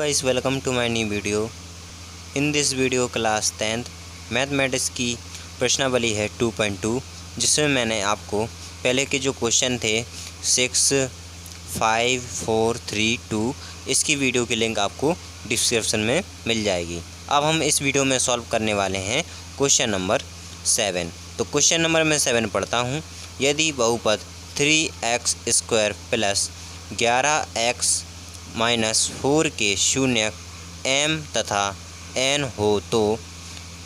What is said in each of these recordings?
guys, welcome to my new video. In this video class 10th mathematics की प्रश्नावली है 2.2, जिसमें मैंने आपको पहले के जो क्वेश्चन थे 6, 5, 4, 3, 2 इसकी वीडियो की लिंक आपको डिस्क्रिप्शन में मिल जाएगी। अब हम इस वीडियो में सॉल्व करने वाले हैं क्वेश्चन नंबर 7। तो क्वेश्चन नंबर मैं 7 पढ़ता हूँ। यदि बहुपद 3x² प्लस 11x माइनस 4 के शून्यक m तथा n हो तो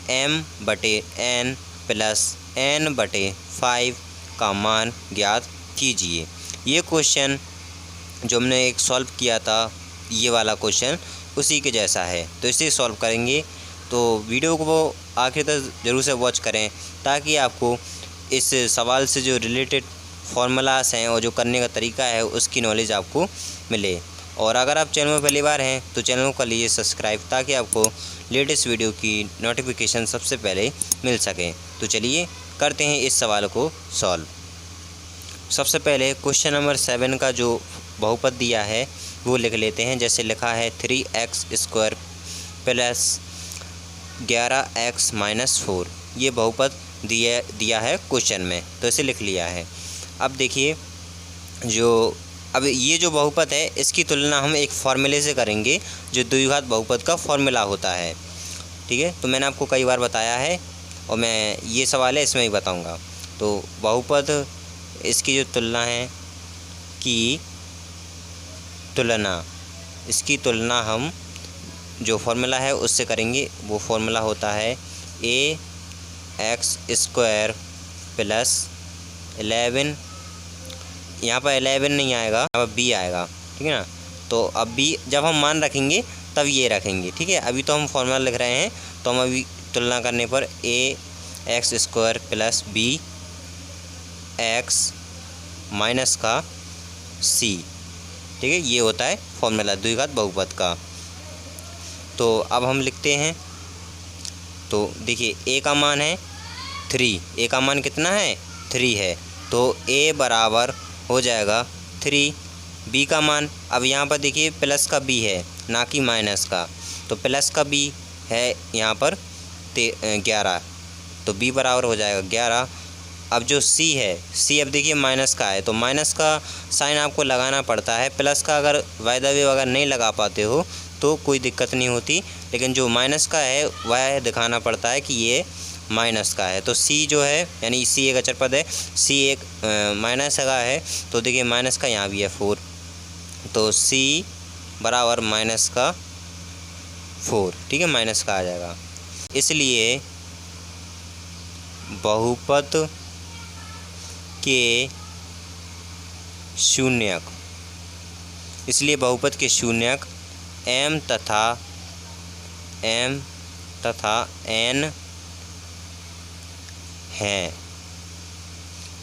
m/n प्लस n/5 का मान ज्ञात कीजिए। ये क्वेश्चन जो हमने एक सॉल्व किया था, ये वाला क्वेश्चन उसी के जैसा है, तो इसे सॉल्व करेंगे। तो वीडियो को आखिर तक ज़रूर से वॉच करें ताकि आपको इस सवाल से जो रिलेटेड फार्मूलास हैं और जो करने का तरीका है उसकी नॉलेज आपको मिले। और अगर आप चैनल में पहली बार हैं तो चैनल को कर लीजिए सब्सक्राइब, ताकि आपको लेटेस्ट वीडियो की नोटिफिकेशन सबसे पहले मिल सके। तो चलिए करते हैं इस सवाल को सॉल्व। सबसे पहले क्वेश्चन नंबर 7 का जो बहुपद दिया है वो लिख लेते हैं। जैसे लिखा है 3x² प्लस 11x माइनस 4, ये बहुपद दिया है क्वेश्चन में, तो इसे लिख लिया है। अब देखिए, अब ये जो बहुपद है इसकी तुलना हम एक फार्मूले से करेंगे जो द्विघात बहुपद का फार्मूला होता है। ठीक है, तो मैंने आपको कई बार बताया है और मैं ये सवाल है इसमें ही बताऊंगा। तो बहुपद इसकी जो तुलना है इसकी तुलना हम जो फार्मूला है उससे करेंगे। वो फार्मूला होता है ax² प्लस 11, यहाँ पर 11 नहीं आएगा, यहाँ पर b आएगा। ठीक है ना, तो अब b जब हम मान रखेंगे तब ये रखेंगे। ठीक है, अभी तो हम फॉर्मूला लिख रहे हैं, तो हम अभी तुलना करने पर ax² प्लस bx माइनस का c, ठीक है, ये होता है फॉर्मूला द्विघात बहुपद का। तो अब हम लिखते हैं। तो देखिए, a का मान है 3, a का मान कितना है 3 है, तो a बराबर हो जाएगा 3। b का मान, अब यहाँ पर देखिए प्लस का b है ना कि माइनस का, तो प्लस का b है यहाँ पर 11, तो b बराबर हो जाएगा 11। अब जो c है, c अब देखिए माइनस का है, तो माइनस का साइन आपको लगाना पड़ता है। प्लस का अगर बाय द वे अगर नहीं लगा पाते हो तो कोई दिक्कत नहीं होती, लेकिन जो माइनस का है वह दिखाना पड़ता है कि ये माइनस का है। तो c जो है, यानी c एक अचर पद है, c एक माइनस का है, तो देखिए माइनस का यहाँ भी है 4, तो c बराबर माइनस का 4। ठीक है, माइनस का आ जाएगा। इसलिए बहुपद के शून्यक m तथा n हैं।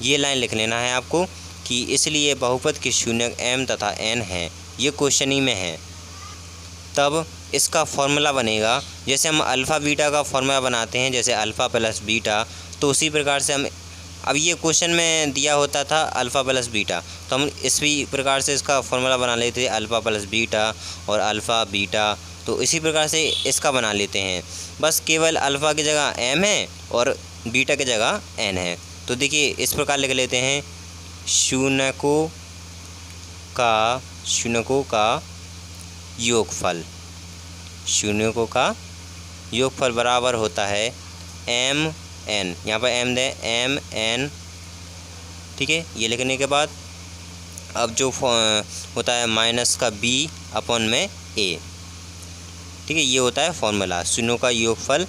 ये लाइन लिख लेना है आपको कि इसलिए बहुपद के शून्यक m तथा n हैं। ये क्वेश्चन ही में है। तब इसका फॉर्मूला बनेगा, जैसे हम अल्फ़ा बीटा का फॉर्मूला बनाते हैं, जैसे अल्फ़ा प्लस बीटा, तो उसी प्रकार से हम, अब ये क्वेश्चन में दिया होता था अल्फ़ा प्लस बीटा, तो हम इसी प्रकार से इसका फॉर्मूला बना लेते हैं, अल्फ़ा प्लस बीटा और अल्फ़ा बीटा। तो इसी प्रकार से इसका बना लेते हैं। बस केवल अल्फ़ा की जगह m है और बीटा की जगह n है। तो देखिए इस प्रकार लिख लेते हैं, शून्यकों का योगफल बराबर होता है m n, यहाँ पर m दें m n। ठीक है, ये लिखने के बाद अब जो होता है माइनस का b अपॉन में a। ठीक है, ये होता है फॉर्मूला शून्यों का योगफल।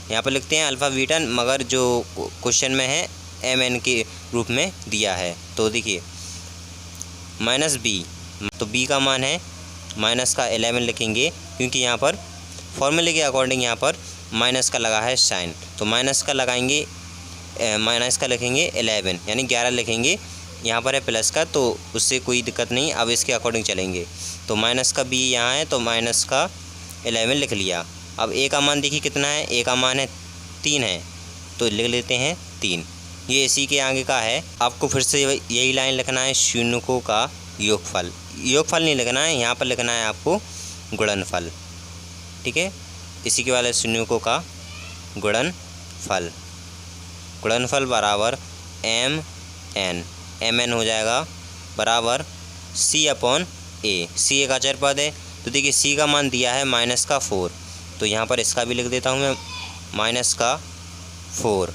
यहाँ पर लिखते हैं अल्फ़ा बीटा, मगर जो क्वेश्चन में है m n के रूप में दिया है। तो देखिए माइनस b, तो b का मान है माइनस का 11 लिखेंगे, क्योंकि यहाँ पर फॉर्मूले के अकॉर्डिंग यहाँ पर माइनस का लगा है साइन, तो माइनस का लगाएंगे, माइनस का लिखेंगे 11, यानी 11 लिखेंगे। यहाँ पर है प्लस का, तो उससे कोई दिक्कत नहीं, अब इसके अकॉर्डिंग चलेंगे। तो माइनस का b यहाँ है, तो माइनस का 11 लिख लिया। अब a का मान देखिए कितना है, a का मान है 3 है, तो लिख लेते हैं 3। ये इसी के आगे का है। आपको फिर से यही लाइन लिखना है, शून्यकों का योगफल नहीं लिखना है, यहाँ पर लिखना है आपको गुणनफल। ठीक है, इसी के वाले शून्यों का गुणनफल। गुणनफल बराबर एम एन हो जाएगा बराबर C/A। C एक अचर पद है, तो देखिए C का मान दिया है -4, तो यहाँ पर इसका भी लिख देता हूँ मैं -4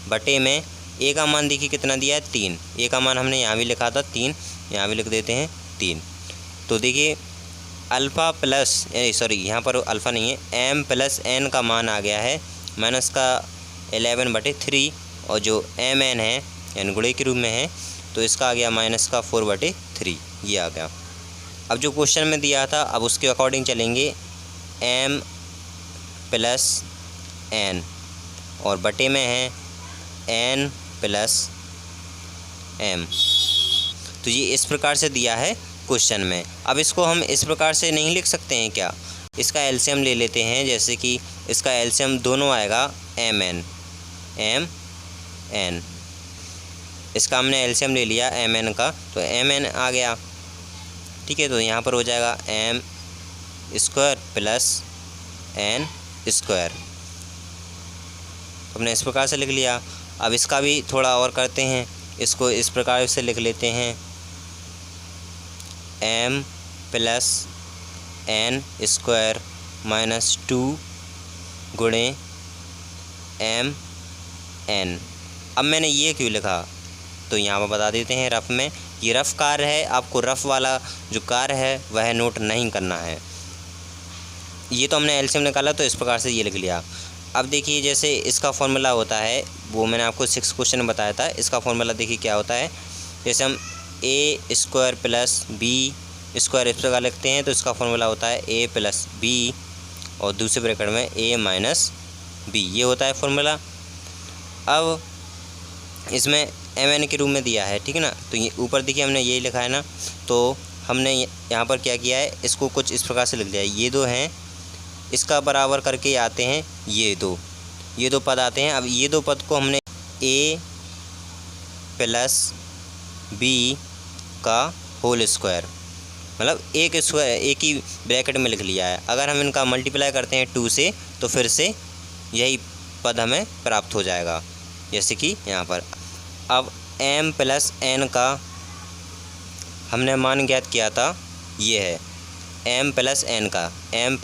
बटे में A का मान देखिए कितना दिया है 3। A का मान हमने यहाँ भी लिखा था 3, यहाँ भी लिख देते हैं 3। तो देखिए अल्फ़ा प्लस सॉरी यहाँ पर अल्फ़ा नहीं है, m + n का मान आ गया है -11/3, और जो mn है यानी गुणे के रूप में है तो इसका आ गया -4/3, ये आ गया। अब जो क्वेश्चन में दिया था अब उसके अकॉर्डिंग चलेंगे, m + n और बटे में है n + m। तो ये इस प्रकार से दिया है क्वेश्चन में। अब इसको हम इस प्रकार से नहीं लिख सकते हैं क्या, इसका एलसीएम ले लेते हैं। जैसे कि इसका एलसीएम दोनों आएगा mn, इसका हमने एलसीएम ले लिया mn का, तो mn आ गया। ठीक है, तो यहाँ पर हो जाएगा m² + n², हमने इस प्रकार से लिख लिया। अब इसका भी थोड़ा और करते हैं, इसको इस प्रकार से लिख लेते हैं m + n² - 2 गुणे mn। अब मैंने ये क्यों लिखा तो यहाँ पर बता देते हैं रफ में, ये रफ कार्य है, आपको रफ वाला जो कार्य है वह नोट नहीं करना है। ये तो हमने एलसीएम निकाला तो इस प्रकार से ये लिख लिया। अब देखिए जैसे इसका फॉर्मूला होता है, वो मैंने आपको 6 क्वेश्चन में बताया था, इसका फॉर्मूला देखिए क्या होता है। जैसे हम a² + b² इस प्रकार लिखते हैं, तो इसका फॉर्मूला होता है a + b और दूसरे ब्रैकेट में a - b, ये होता है फॉर्मूला। अब इसमें mn के रूप में दिया है, ठीक है ना, तो ये ऊपर देखिए हमने यही लिखा है ना, तो हमने यहाँ पर क्या किया है, इसको कुछ इस प्रकार से लिख दिया है। ये दो हैं, इसका बराबर करके आते हैं ये दो पद आते हैं। अब ये दो पद को हमने a + b का होल स्क्वायर, मतलब एक ही ब्रैकेट में लिख लिया है। अगर हम इनका मल्टीप्लाई करते हैं 2 से तो फिर से यही पद हमें प्राप्त हो जाएगा, जैसे कि यहाँ पर। अब m + n का हमने मान ज्ञात किया था, ये है m + n का, m +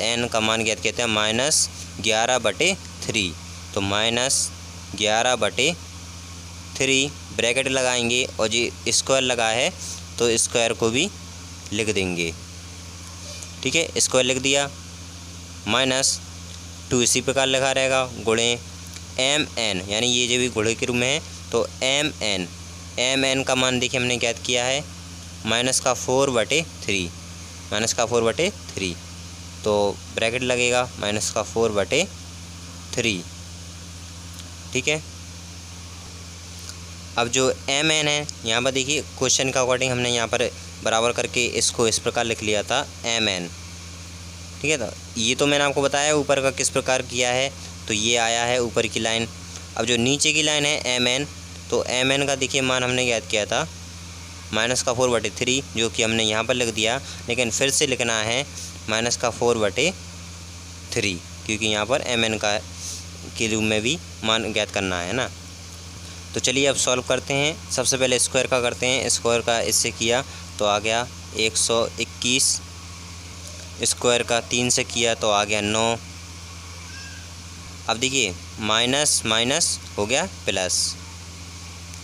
n का मान ज्ञात कहते हैं -11/3, तो -11/3 ब्रैकेट लगाएंगे और जी स्क्वायर लगा है तो स्क्वायर को भी लिख देंगे। ठीक है, स्क्वायर लिख दिया, -2 इसी प्रकार लिखा रहेगा गुणे mn, यानी ये जो भी गुणे के रूप में है, तो mn का मान देखिए हमने ज्ञात किया है -4/3, तो ब्रैकेट लगेगा -4/3। ठीक है, अब जो mn है यहाँ पर देखिए क्वेश्चन का अकॉर्डिंग हमने यहाँ पर बराबर करके इसको इस प्रकार लिख लिया था mn। ठीक है, तो ये तो मैंने आपको बताया ऊपर का किस प्रकार किया है, तो ये आया है ऊपर की लाइन। अब जो नीचे की लाइन है mn, तो mn का देखिए मान हमने याद किया था -4/3, जो कि हमने यहाँ पर लिख दिया, लेकिन फिर से लिखना है -4/3, क्योंकि यहाँ पर mn का के रूप में भी मान ज्ञात करना है ना। तो चलिए अब सॉल्व करते हैं। सबसे पहले स्क्वायर का करते हैं, स्क्वायर का इससे किया तो आ गया 121, स्क्वायर का 3 से किया तो आ गया 9। अब देखिए माइनस माइनस हो गया प्लस।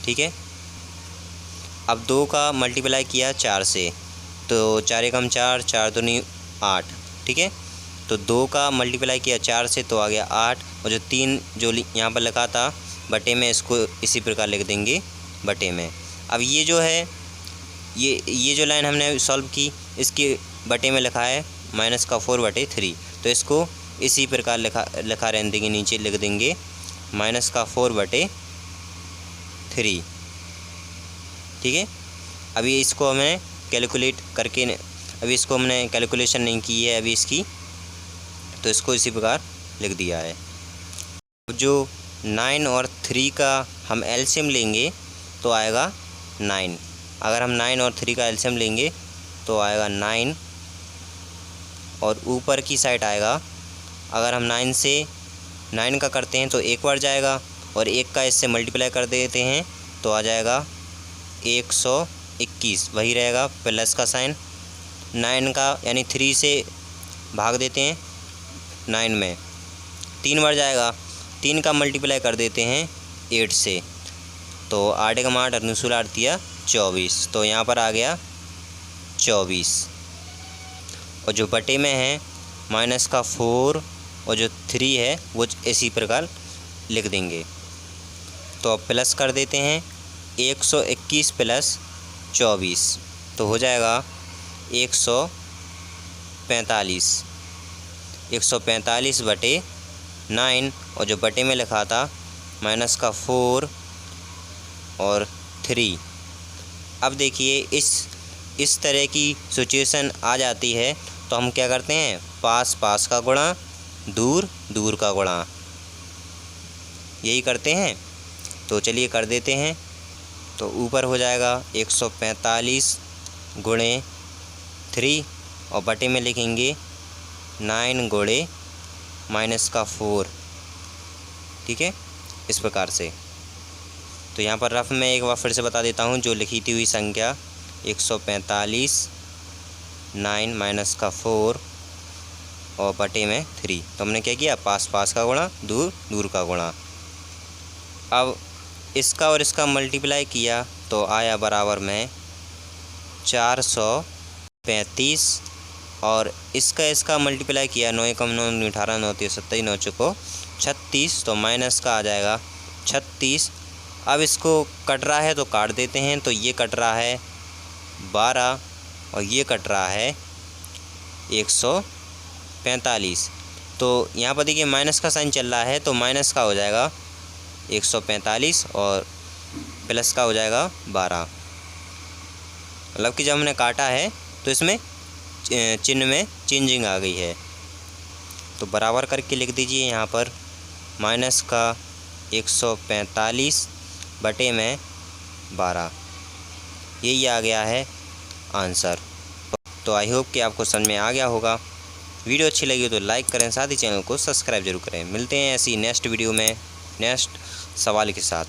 ठीक है, अब 2 का मल्टीप्लाई किया 4 से, तो 4 एकम 4, 4 दूनी 8। ठीक है, तो 2 का मल्टीप्लाई किया 4 से तो आ गया 8, और जो 3 जो यहाँ पर लिखा था बटे में, इसको इसी प्रकार लिख देंगे बटे में। अब ये जो है ये जो लाइन हमने सॉल्व की, इसके बटे में लिखा है -4/3, तो इसको इसी प्रकार लिखा रहने देंगे, नीचे लिख देंगे -4/3। ठीक है, अभी इसको हमें कैलकुलेट करके, अभी इसको हमने कैलकुलेशन नहीं की है अभी इसकी, तो इसको इसी प्रकार लिख दिया है। जो 9 और 3 का हम एलसीएम लेंगे तो आएगा 9। अगर हम 9 और 3 का एलसीएम लेंगे तो आएगा 9 और ऊपर की साइड आएगा, अगर हम 9 से 9 का करते हैं तो एक बार जाएगा और 1 का इससे मल्टीप्लाई कर देते हैं तो आ जाएगा 121, वही रहेगा प्लस का साइन। 9 का यानी 3 से भाग देते हैं 9 में, 3 बार जाएगा, 3 का मल्टीप्लाई कर देते हैं 8 से, तो 8 का 8 अनुसूल आरतिया 24, तो यहाँ पर आ गया 24। और जो बटे में है माइनस का 4 और जो 3 है वो इसी प्रकार लिख देंगे। तो अब प्लस कर देते हैं 121 प्लस 24 तो हो जाएगा 145। 145 बटे 9 और जो बटे में लिखा था माइनस का 4 और 3। अब देखिए इस तरह की सिचुएशन आ जाती है तो हम क्या करते हैं, पास पास का गुणा, दूर दूर का गुणा, यही करते हैं। तो चलिए कर देते हैं। तो ऊपर हो जाएगा 145 गुणे 3 और बटे में लिखेंगे 9 गुणे माइनस का 4, ठीक है, इस प्रकार से। तो यहाँ पर रफ में एक बार फिर से बता देता हूँ, जो लिखी थी हुई संख्या 145 9 माइनस का 4 और बटे में 3, तो हमने क्या किया, पास पास का गुणा, दूर दूर का गुणा। अब इसका और इसका मल्टीप्लाई किया तो आया बराबर में 435 और इसका मल्टीप्लाई किया 9 कम 9 18 9 3 27 9 चुको 36, तो माइनस का आ जाएगा 36। अब इसको कट रहा है तो काट देते हैं, तो ये कट रहा है 12 और ये कट रहा है 145। तो यहाँ पर देखिए माइनस का साइन चल रहा है तो माइनस का हो जाएगा 145 और प्लस का हो जाएगा 12। मतलब कि जब हमने काटा है तो इसमें चिन्ह में चेंजिंग आ गई है। तो बराबर करके लिख दीजिए यहाँ पर माइनस का 145 बटे में 12, यही आ गया है आंसर। तो आई होप कि आपको समझ में आ गया होगा। वीडियो अच्छी लगी तो लाइक करें, साथ ही चैनल को सब्सक्राइब जरूर करें। मिलते हैं ऐसी नेक्स्ट वीडियो में नेक्स्ट सवाल के साथ।